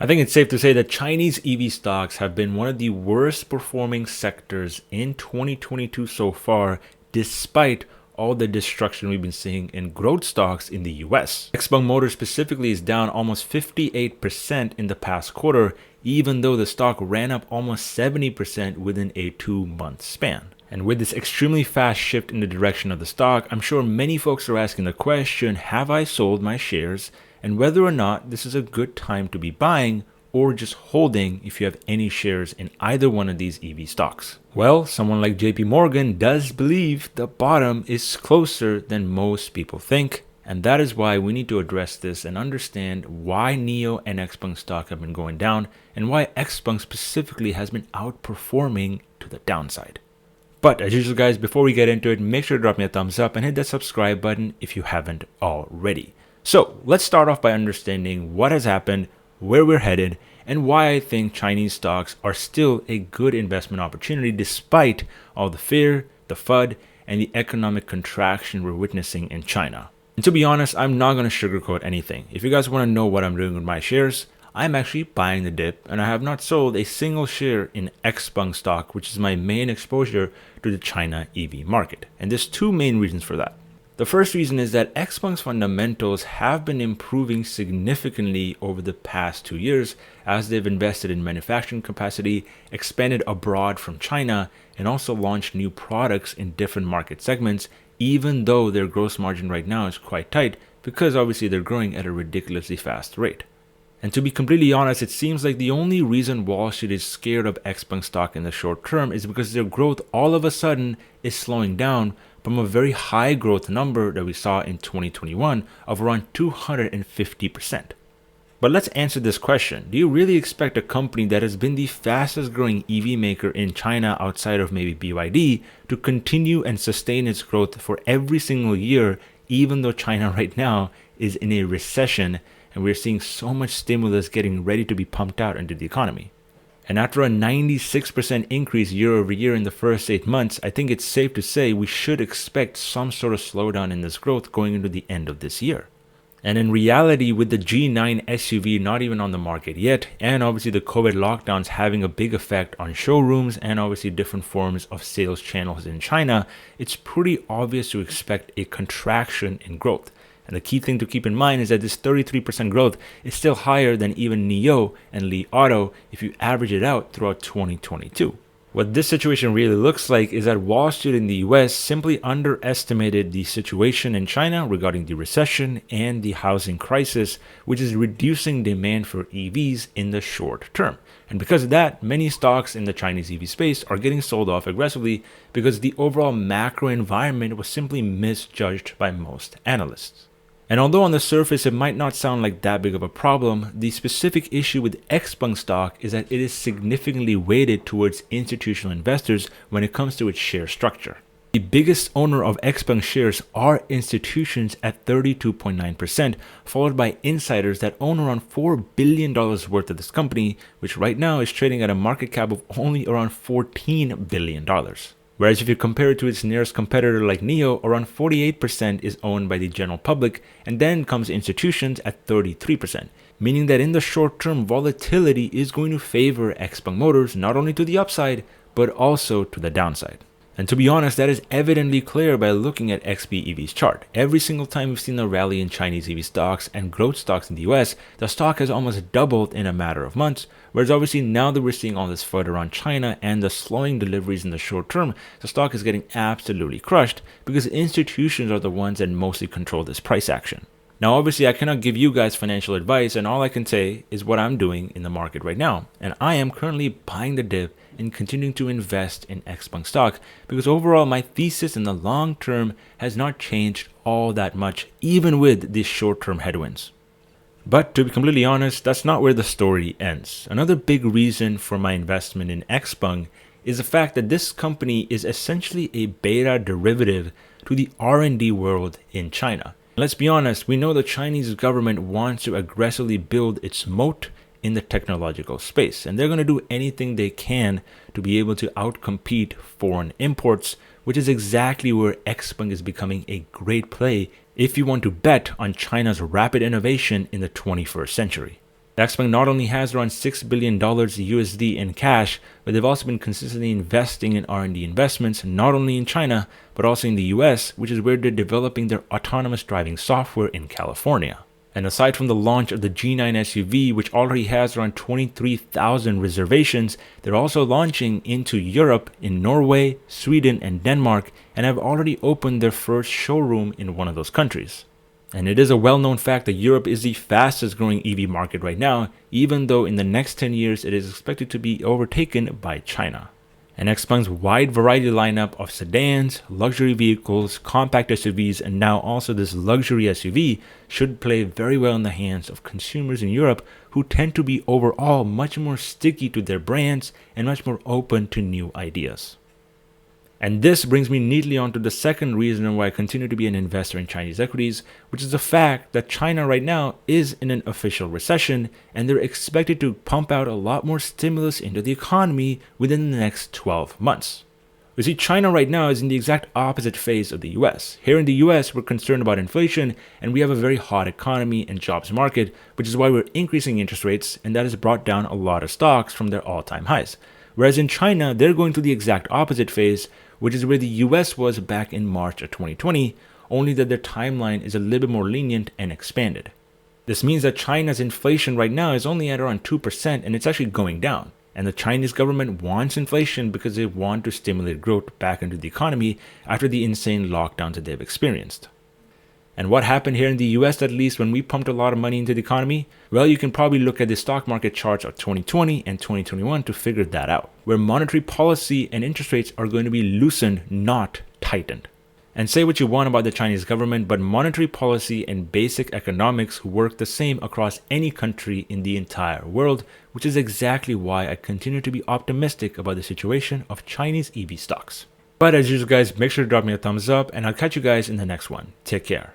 I think it's safe to say that Chinese EV stocks have been one of the worst performing sectors in 2022 so far, despite all the destruction we've been seeing in growth stocks in the US. Xpeng Motors specifically is down almost 58% in the past quarter, even though the stock ran up almost 70% within a 2-month span. And with this extremely fast shift in the direction of the stock, I'm sure many folks are asking the question, have I sold my shares? And whether or not this is a good time to be buying or just holding if you have any shares in either one of these EV stocks. Well, someone like JP Morgan does believe the bottom is closer than most people think, and that is why we need to address this and understand why NIO and Xpeng stock have been going down and why Xpeng specifically has been outperforming to the downside. But as usual guys, before we get into it, make sure to drop me a thumbs up and hit that subscribe button if you haven't already. So let's start off by understanding what has happened, where we're headed, and why I think Chinese stocks are still a good investment opportunity despite all the fear, the FUD, and the economic contraction we're witnessing in China. And to be honest, I'm not going to sugarcoat anything. If you guys want to know what I'm doing with my shares, I'm actually buying the dip, and I have not sold a single share in Xpeng stock, which is my main exposure to the China EV market. And there's two main reasons for that. The first reason is that Xpeng's fundamentals have been improving significantly over the past 2 years as they've invested in manufacturing capacity, expanded abroad from China, and also launched new products in different market segments, even though their gross margin right now is quite tight because obviously they're growing at a ridiculously fast rate. And to be completely honest, it seems like the only reason Wall Street is scared of Xpeng stock in the short term is because their growth all of a sudden is slowing down from a very high growth number that we saw in 2021 of around 250%. But let's answer this question. Do you really expect a company that has been the fastest growing EV maker in China outside of maybe BYD to continue and sustain its growth for every single year, even though China right now is in a recession and we're seeing so much stimulus getting ready to be pumped out into the economy? And after a 96% increase year over year in the first 8 months, I think it's safe to say we should expect some sort of slowdown in this growth going into the end of this year. And in reality, with the G9 SUV not even on the market yet, and obviously the COVID lockdowns having a big effect on showrooms and obviously different forms of sales channels in China, it's pretty obvious to expect a contraction in growth. And the key thing to keep in mind is that this 33% growth is still higher than even NIO and Li Auto if you average it out throughout 2022. What this situation really looks like is that Wall Street in the US simply underestimated the situation in China regarding the recession and the housing crisis, which is reducing demand for EVs in the short term. And because of that, many stocks in the Chinese EV space are getting sold off aggressively because the overall macro environment was simply misjudged by most analysts. And although on the surface it might not sound like that big of a problem, the specific issue with Xpeng stock is that it is significantly weighted towards institutional investors when it comes to its share structure. The biggest owner of Xpeng shares are institutions at 32.9%, followed by insiders that own around $4 billion worth of this company, which right now is trading at a market cap of only around $14 billion. Whereas if you compare it to its nearest competitor like NIO, around 48% is owned by the general public, and then comes institutions at 33%, meaning that in the short term, volatility is going to favor Xpeng Motors not only to the upside, but also to the downside. And to be honest, that is evidently clear by looking at XPEV's chart. Every single time we've seen a rally in Chinese EV stocks and growth stocks in the US, the stock has almost doubled in a matter of months. Whereas obviously now that we're seeing all this FUD around China and the slowing deliveries in the short term, the stock is getting absolutely crushed because institutions are the ones that mostly control this price action. Now, obviously, I cannot give you guys financial advice, and all I can say is what I'm doing in the market right now. And I am currently buying the dip and continuing to invest in Xpeng stock because overall, my thesis in the long term has not changed all that much, even with these short-term headwinds. But to be completely honest, that's not where the story ends. Another big reason for my investment in Xpeng is the fact that this company is essentially a beta derivative to the R&D world in China. Let's be honest, we know the Chinese government wants to aggressively build its moat in the technological space, and they're going to do anything they can to be able to outcompete foreign imports, which is exactly where Xpeng is becoming a great play if you want to bet on China's rapid innovation in the 21st century. Xpeng not only has around $6 billion USD in cash, but they've also been consistently investing in R&D investments, not only in China, but also in the US, which is where they're developing their autonomous driving software in California. And aside from the launch of the G9 SUV, which already has around 23,000 reservations, they're also launching into Europe in Norway, Sweden, and Denmark, and have already opened their first showroom in one of those countries. And it is a well-known fact that Europe is the fastest growing EV market right now, even though in the next 10 years it is expected to be overtaken by China. And Xpeng's wide variety lineup of sedans, luxury vehicles, compact SUVs, and now also this luxury SUV should play very well in the hands of consumers in Europe who tend to be overall much more sticky to their brands and much more open to new ideas. And this brings me neatly onto the second reason why I continue to be an investor in Chinese equities, which is the fact that China right now is in an official recession and they're expected to pump out a lot more stimulus into the economy within the next 12 months. You see, China right now is in the exact opposite phase of the US. Here in the US, we're concerned about inflation and we have a very hot economy and jobs market, which is why we're increasing interest rates, and that has brought down a lot of stocks from their all-time highs. Whereas in China, they're going through the exact opposite phase, which is where the US was back in March of 2020, only that their timeline is a little bit more lenient and expanded. This means that China's inflation right now is only at around 2% and it's actually going down. And the Chinese government wants inflation because they want to stimulate growth back into the economy after the insane lockdowns that they've experienced. And what happened here in the US, at least, when we pumped a lot of money into the economy? Well, you can probably look at the stock market charts of 2020 and 2021 to figure that out, where monetary policy and interest rates are going to be loosened, not tightened. And say what you want about the Chinese government, but monetary policy and basic economics work the same across any country in the entire world, which is exactly why I continue to be optimistic about the situation of Chinese EV stocks. But as usual, guys, make sure to drop me a thumbs up, and I'll catch you guys in the next one. Take care.